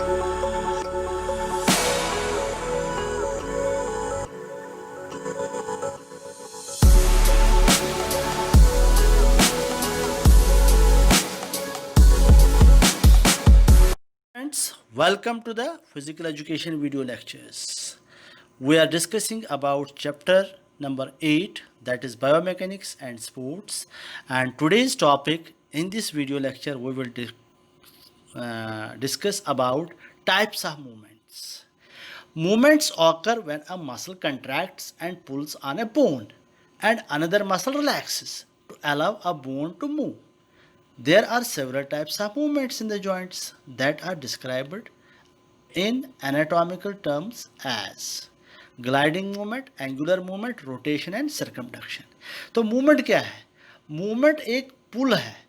Friends, welcome to the physical education video lectures. We are discussing about chapter number 8, that is biomechanics and sports, and today's topic in this video lecture we will discuss about types of movements. Movements occur when a muscle contracts and pulls on a bone and another muscle relaxes to allow a bone to move. There are several types of movements in the joints that are described in anatomical terms as gliding movement, angular movement, rotation and circumduction. तो movement क्या है? Movement एक पुल है.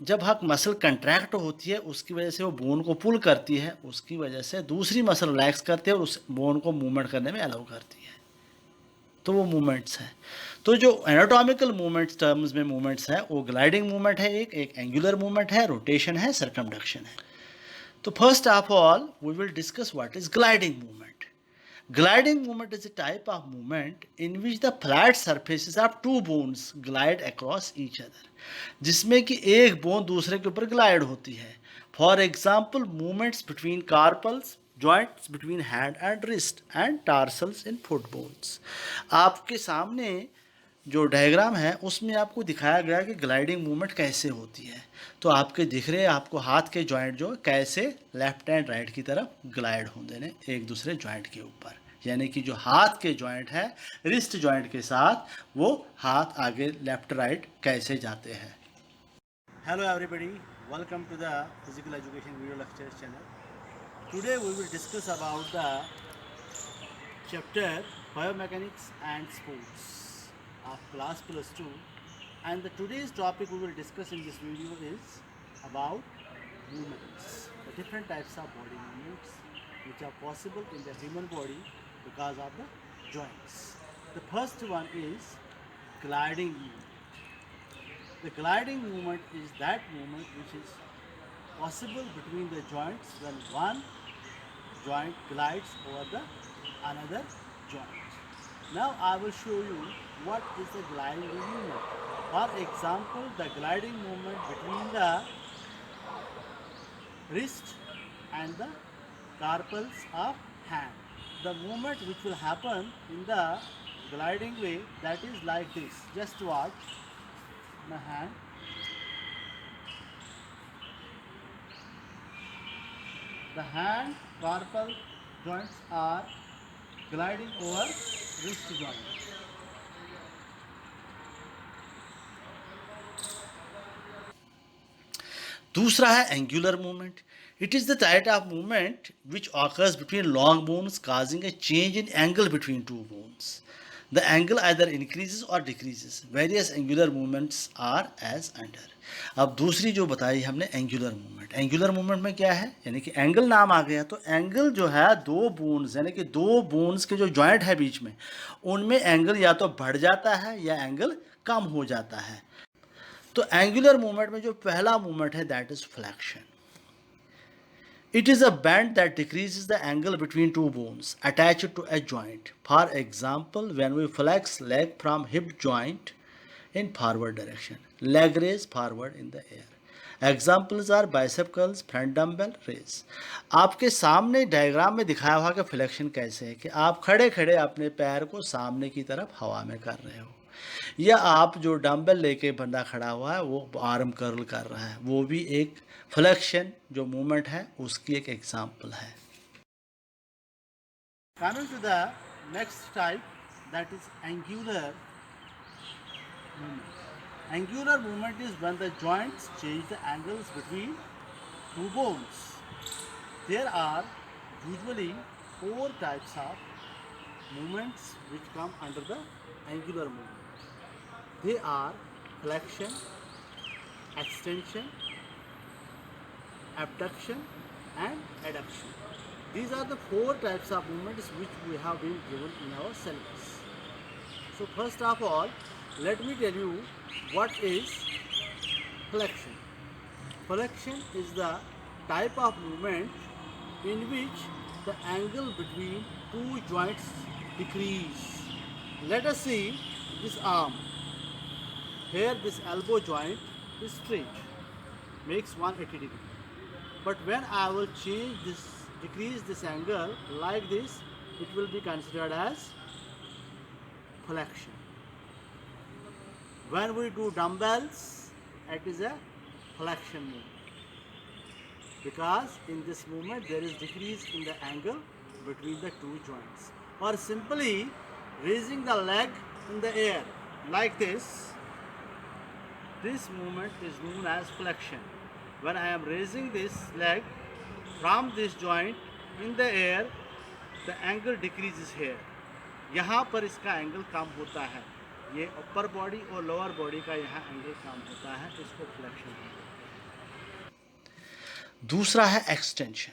जब हक muscle contract होती है उसकी वजह से वो बोन को पुल करती है, उसकी वजह से दूसरी मसल रिलैक्स करती है और उस बोन को मूवमेंट करने में अलाउ करती है, तो वो मूवमेंट्स हैं. तो जो एनाटॉमिकल मूवमेंट्स टर्म्स में मूवमेंट्स है वो ग्लाइडिंग मूवमेंट है, एक एंगुलर मूवमेंट है, रोटेशन है, सर्कमडक्शन है. तो first of all we will discuss what is gliding movement. Gliding movement is a type of movement in which the flat surfaces of two bones glide across each other. जिसमें कि एक bone दूसरे के ऊपर glide होती है. For example movements between carpals, joints between hand and wrist and tarsals in foot bones. आपके सामने जो डायग्राम है उसमें आपको दिखाया गया कि ग्लाइडिंग मूवमेंट कैसे होती है. तो आपके दिख रहे हैं आपको हाथ के जॉइंट जो कैसे लेफ्ट एंड राइट की तरफ ग्लाइड होते हैं एक दूसरे जॉइंट के ऊपर, यानी कि जो हाथ के जॉइंट है रिस्ट जॉइंट के साथ वो हाथ आगे लेफ्ट राइट कैसे जाते हैं. Hello everybody, welcome to the physical education video lecture channel. Today we will discuss about the chapter biomechanics and sports of class plus 2, and the today's topic we will discuss in this video is about movements, the different types of body movements which are possible in the human body because of the joints. The first one is gliding movement. The gliding movement is that movement which is possible between the joints when one joint glides over the another joint. Now I will show you what is the gliding movement. For example, the gliding movement between the wrist and the carpals of hand. The movement which will happen in the gliding way, that is like this. Just watch my hand. The hand carpal joints are gliding over wrist joint. दूसरा है angular movement. It is the type of movement which occurs between long bones causing a change in angle between two bones. The angle either increases और decreases. Various angular movements are as under. अब दूसरी जो बताई हमने angular movement. Angular movement में क्या है, यानी कि एंगल नाम आ गया तो एंगल जो है दो बोन्स यानी कि दो बोन्स के जो जॉइंट है बीच में उनमें एंगल या तो बढ़ जाता है या एंगल कम हो जाता है. तो एंगुलर मूवमेंट में जो पहला मूवमेंट है that is flexion. It is a bend that decreases the angle between two bones attached to a joint. For example when we flex leg from hip joint in forward direction, leg raise forward in the air. Examples are bicep curls, front dumbbell raise. आपके सामने diagram में दिखाया हुआ कि flexion कैसे है कि आप खड़े खड़े अपने पैर को सामने की तरफ हवा में कर रहे हो, या आप जो डंबल लेके बंदा खड़ा हुआ है वो आर्म कर्ल कर रहा है, वो भी एक फ्लेक्शन जो मूवमेंट है उसकी एक एग्जाम्पल है. Coming to the next type, that is angular movement. Angular movement is when the joints change the angles between two bones. There are usually four types of movements which come under the angular movement. They are flexion, extension, abduction and adduction. These are the four types of movements which we have been given in our syllabus. So first of all, let me tell you what is flexion. Flexion is the type of movement in which the angle between two joints decrease. Let us see this arm. Here this elbow joint is straight, makes 180 degree. But when I will change this, decrease this angle like this, it will be considered as flexion. When we do dumbbells, it is a flexion movement. Because in this movement there is decrease in the angle between the two joints. Or simply raising the leg in the air like this movement is known as flexion. When I am raising this leg from this joint in the air, the angle decreases here. यहाँ पर इसका angle कम होता है, ये upper body और lower body का यहाँ angle कम होता है, इसको फ्लेक्शन कहते हैं। दूसरा है extension.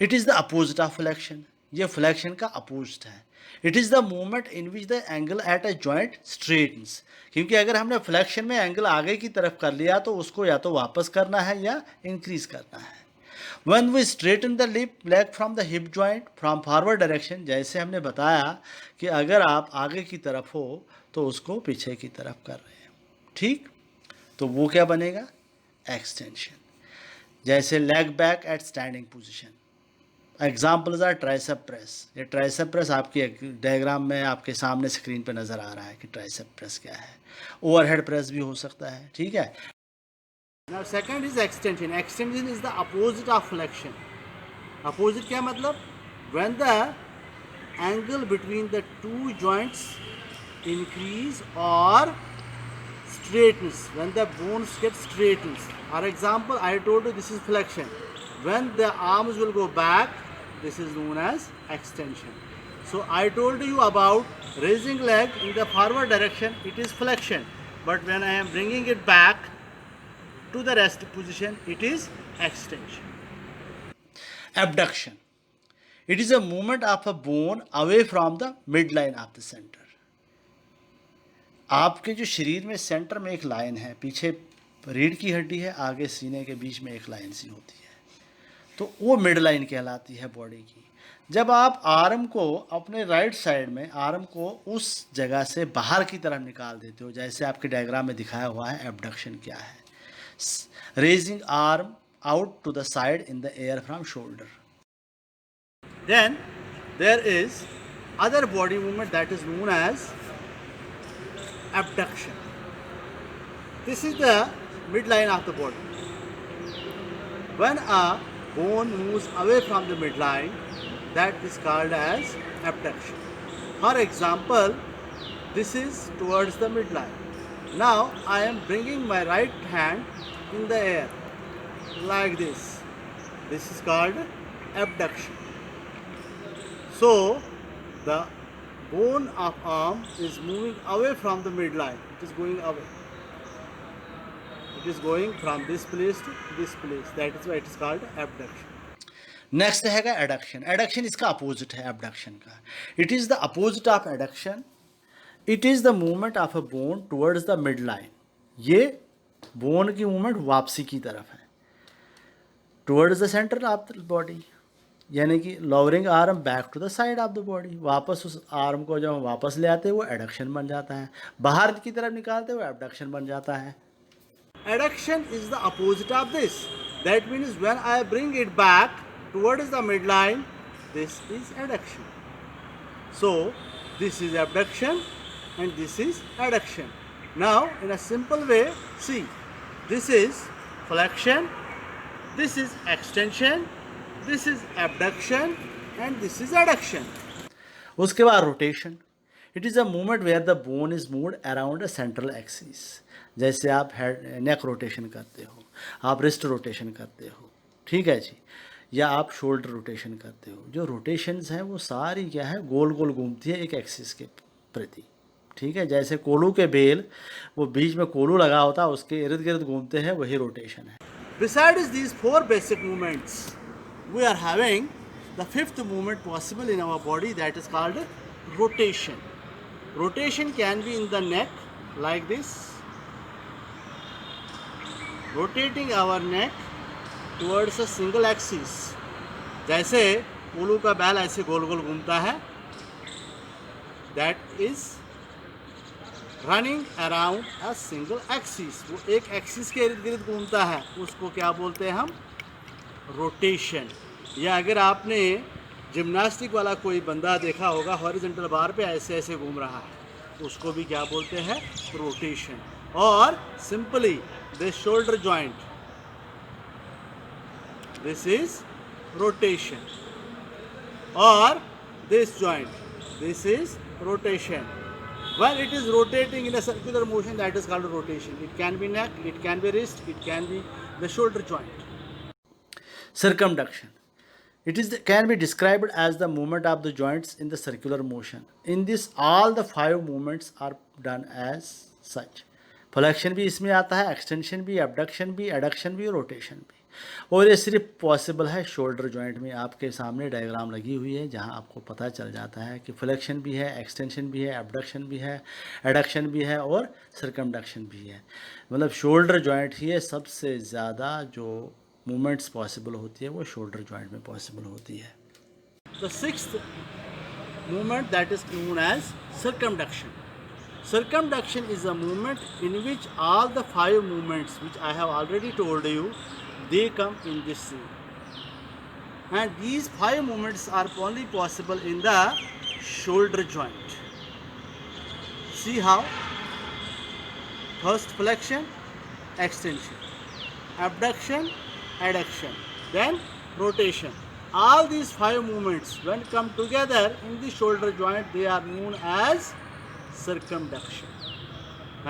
It is the opposite of flexion. ये फ्लेक्शन का अपोजिट है। It is the movement in which the angle at a joint straightens. क्योंकि अगर हमने फ्लेक्शन में एंगल आगे की तरफ कर लिया तो उसको या तो वापस करना है या इंक्रीज करना है। When we straighten the leg from the hip joint from forward direction, जैसे हमने बताया कि अगर आप आगे की तरफ हो तो उसको पीछे की तरफ कर रहे हैं, ठीक, तो वो क्या बनेगा, एक्सटेंशन। जैसे leg back at standing position. Examples are tricep press. ये ट्राइसेप प्रेस आपकी डायग्राम में आपके सामने स्क्रीन पे नज़र आ रहा है कि ट्राइसेप प्रेस क्या है। ओवरहेड प्रेस भी हो सकता है, ठीक है। Now second is extension. Extension is the opposite of flexion. Opposite क्या मतलब? When the angle between the two joints increase or straightens, when the bones get straightens. For example, I told you this is flexion. When the arms will go back, this is known as extension. So I told you about raising leg in the forward direction, it is flexion. But when I am bringing it back to the rest position, it is extension. Abduction. It is a movement of a bone away from the midline of the center. आपके जो शरीर में centre में एक line है, पीछे रीढ़ की हड्डी है, आगे सीने के बीच में एक लाइन सी होती है, तो वो मिड लाइन कहलाती है बॉडी की। जब आप आर्म को अपने राइट साइड में आर्म को उस जगह से बाहर की तरफ निकाल देते हो, जैसे आपके डायग्राम में दिखाया हुआ है, एबडक्शन क्या है, raising arm out to the side in the air from shoulder. Then there is other body movement that is known as abduction. This is the midline of the body. When a bone moves away from the midline, that is called as abduction. For example, this is towards the midline. Now I am bringing my right hand in the air like this. This is called abduction. So the bone of arm is moving away from the midline. It is going away. It is going from this place to this place. That is why it is called abduction. Next है adduction. Adduction इसका opposite है abduction का. It is the opposite of adduction. It is the movement of a bone towards the midline. ये bone की movement वापसी की तरफ है, towards the centre of the body, यानी कि lowering arm back to the side of the body. वापस उस आर्म को जब हम वापस ले आते हैं वो एडक्शन बन जाता है, बाहर की तरफ निकालते हुए एबडक्शन बन जाता है। Adduction is the opposite of this. That means when I bring it back towards the mid line, this is adduction. So this is abduction and this is adduction. Now in a simple way, see, this is flexion, this is extension, this is abduction and this is adduction. उसके बाद rotation. It is a movement where the bone is moved around a central axis. जैसे आप neck rotation करते हो, आप wrist rotation करते हो, ठीक है जी, या आप shoulder rotation करते हो। जो rotations हैं वो सारी क्या है, गोल गोल घूमती है एक एक्सिस के प्रति, ठीक है। जैसे कोलू के बेल, वो बीच में कोलू लगा होता है, उसके इर्द गिर्द घूमते हैं, वही रोटेशन है। Besides these four basic movements, we are having the fifth movement possible in our body, that is called rotation. Rotation can be in the neck like this, rotating our neck towards a single axis. जैसे उल्लू का बैल ऐसे गोल गोल घूमता है, that is running around a single axis, वो एक axis के इर्द गिर्द घूमता है, उसको क्या बोलते हैं हम? रोटेशन। या अगर आपने जिम्नास्टिक वाला कोई बंदा देखा होगा, हॉरिजॉन्टल बार पे ऐसे ऐसे घूम रहा है, उसको भी क्या बोलते हैं? रोटेशन। और simply this shoulder joint, this is rotation, और this joint, this is rotation. When it is rotating in a circular motion, that is called rotation. It can be neck, it can be wrist, it can be the shoulder joint. Circumduction. Can be described as the movement of the joints in the circular motion. In this, all the 5 movements are done as such. Flexion भी इसमें आता है, extension भी, abduction भी, adduction भी, rotation भी। और ये सिर्फ पॉसिबल है शोल्डर जॉइंट में। आपके सामने डायग्राम लगी हुई है जहां आपको पता चल जाता है कि फ्लेक्शन भी है, एक्सटेंशन भी है, एबडक्शन भी है, एडक्शन भी है और सर्कमडक्शन भी है। मतलब शोल्डर जॉइंट ही है सबसे ज़्यादा जो मूवमेंट्स पॉसिबल होती है वो शोल्डर जॉइंट में पॉसिबल होती है। The sixth movement that is known as circumduction. Circumduction is a movement in which all the 5 movements which I have already told you, they come in this scene. And these 5 movements are only possible in the shoulder joint. See how? First flexion, extension, abduction, adduction, then rotation. All these 5 movements when come together in the shoulder joint, they are known as circumduction,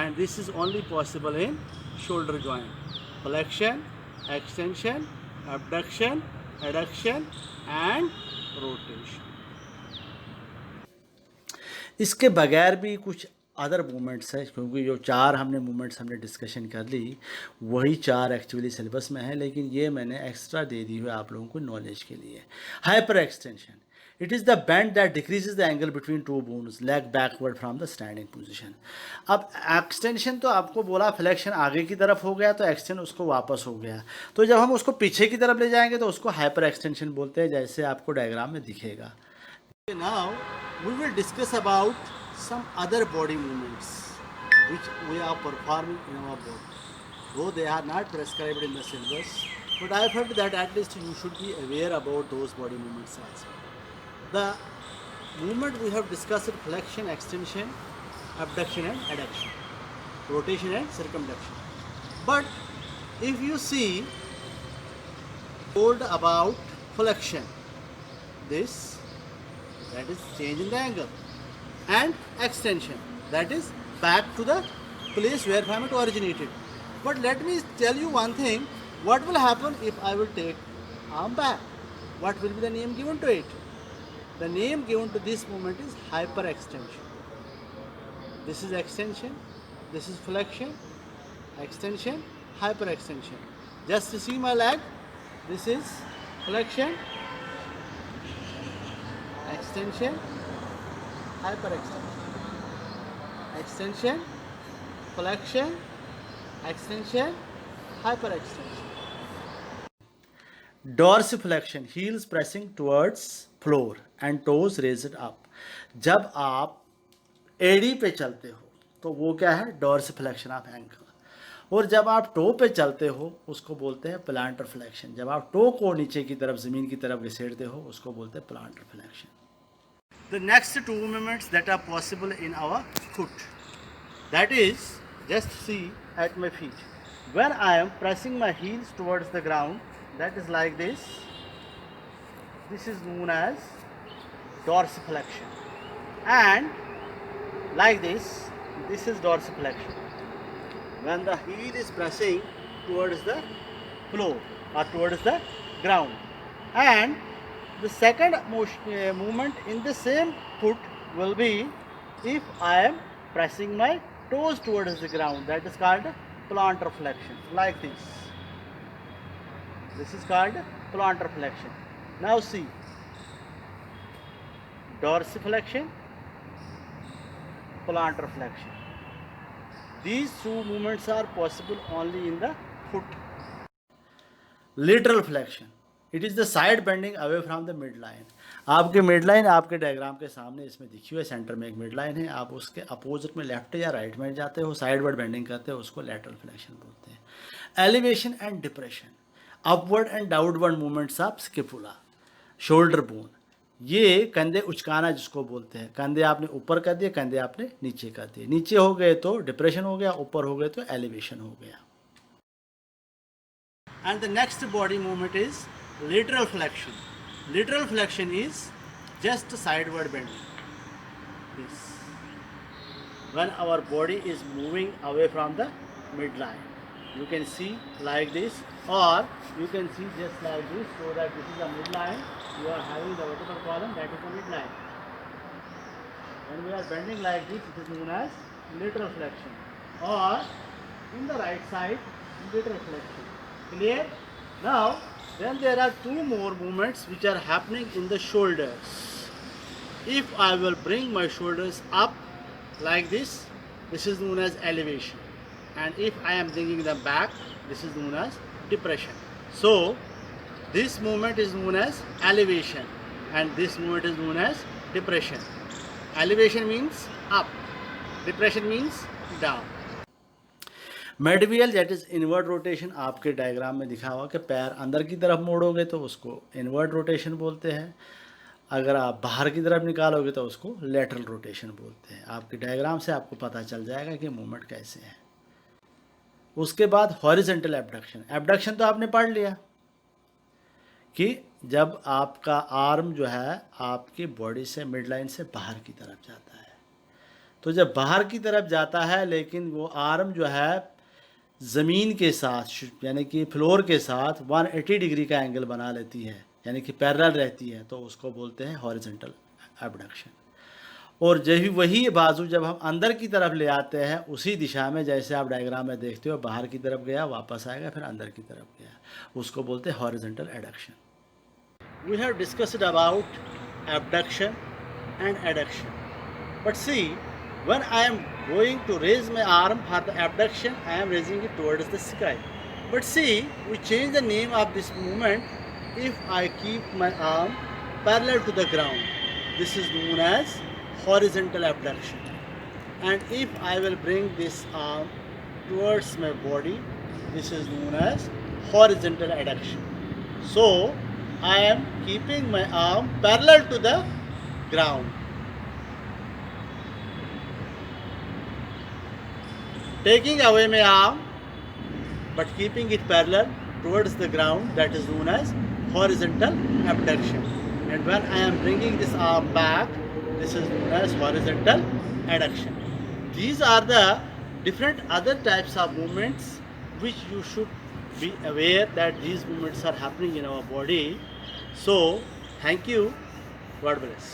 and this is only possible in shoulder joint. Flexion, extension, abduction, adduction and rotation. इसके बगैर भी कुछ other movements है, क्योंकि जो 4 हमने movements हमने discussion कर ली वही 4 एक्चुअली सिलेबस में है, लेकिन ये मैंने एक्स्ट्रा दे दी हुई आप लोगों को नॉलेज के लिए। Hyper extension, it is the band that decreases the angle between 2 bones, leg backward from the standing position. अब एक्सटेंशन तो आपको बोला फ्लेक्शन आगे की तरफ हो गया तो एक्सटेंशन उसको वापस हो गया, तो जब हम उसको पीछे की तरफ ले जाएंगे तो उसको हाइपर एक्सटेंशन बोलते हैं, जैसे आपको डायग्राम में दिखेगा। Now we will discuss about some other body movements which we are performing in our body, though they are not prescribed in the syllabus, but I felt that at least you should be aware about those body movements also. The movement we have discussed: flexion, extension, abduction and adduction, rotation and circumduction. But if you see, told about flexion, this, that is change in the angle, and extension, that is back to the place where from it originated. But let me tell you one thing, what will happen if I will take arm back? What will be the name given to it? The name given to this movement is hyper extension. This is extension, this is flexion, extension, hyper extension. Just to see my leg, this is flexion, extension, hyper extension, extension, flexion, extension, hyper extension. Dorsiflexion, heels pressing towards floor and toes raised up. जब आप AD पे चलते हो तो वो क्या है? Dorsiflexion of ankle. और जब आप टो पे चलते हो उसको बोलते हैं प्लांटर फ्लेक्शन। जब आप टो को नीचे की तरफ ज़मीन की तरफ घसीटते हो उसको बोलते हैं planter flexion. The next 2 movements that are possible in our foot, that is, just see at my feet. When I am pressing my heels towards the ground, that is like this. This is known as dorsiflexion. And like this, this is dorsiflexion. When the heel is pressing towards the floor or towards the ground. And the second movement in the same foot will be if I am pressing my toes towards the ground. That is called plantar flexion, like this. This is called plantar flexion. Now see, dorsiflexion, plantar flexion. These 2 movements are possible only in the foot. Lateral flexion. It is the side bending away from the mid line. आपकी mid line आपके diagram के सामने इसमें दिखी हुई है, centre में एक मिड लाइन है, आप उसके अपोजिट में लेफ्ट या राइट में जाते हो, साइडवर्ड बेंडिंग करते हो, उसको लैटरल फ्लेक्शन बोलते हैं। Elevation and depression, upward and downward movements of scapula, shoulder bone, ये कंधे उचकाना जिसको बोलते हैं, कंधे आपने ऊपर कर दिए, कंधे आपने नीचे कर दिए, नीचे हो गए तो डिप्रेशन हो गया, ऊपर हो गए तो एलिवेशन हो गया। And the next body movement is lateral flexion. Lateral flexion is just sideward bending. This. When our body is moving away from the midline, you can see like this, or you can see just like this, so that this is the midline. You are having the vertebral column, that is the midline. When we are bending like this, it is known as lateral flexion, or in the right side, lateral flexion. Clear? Now, then there are two more movements which are happening in the shoulders. If I will bring my shoulders up like this is known as elevation. And if I am bringing them back, this is known as depression. So, this movement is known as elevation and this movement is known as depression. Elevation means up, depression means down. Medial that is inward rotation, आपके diagram में दिखा हुआ कि पैर अंदर की तरफ मोड़ोगे तो उसको इनवर्ड रोटेशन बोलते हैं, अगर आप बाहर की तरफ निकालोगे तो उसको लेटरल रोटेशन बोलते हैं। आपके डायग्राम से आपको पता चल जाएगा कि मूवमेंट कैसे है। उसके बाद हॉरिजेंटल एबडक्शन, एबडक्शन तो आपने पढ़ लिया कि जब आपका आर्म जो है आपकी बॉडी से मिड लाइन से बाहर की तरफ जाता है, तो जब बाहर की तरफ जाता है लेकिन वो आर्म जो है ज़मीन के साथ यानी कि फ्लोर के साथ 180 डिग्री का एंगल बना लेती है, यानी कि पैरेलल रहती है, तो उसको बोलते हैं हॉरिजॉन्टल एबडक्शन। और जब वही बाजू जब हम अंदर की तरफ ले आते हैं उसी दिशा में, जैसे आप डायग्राम में देखते हो, बाहर की तरफ गया वापस आएगा फिर अंदर की तरफ गया, उसको बोलते हैं horizontal adduction. We have discussed about abduction and adduction, but see when I am going to raise my arm for the abduction, I am raising it towards the sky. But see, we change the name of this movement if I keep my arm parallel to the ground. This is known as horizontal abduction. And if I will bring this arm towards my body, this is known as horizontal adduction. So, I am keeping my arm parallel to the ground. Taking away my arm but keeping it parallel towards the ground, that is known as horizontal abduction. And when I am bringing this arm back, this is known as horizontal adduction. These are the different other types of movements which you should be aware that these movements are happening in our body. So, thank you. God bless.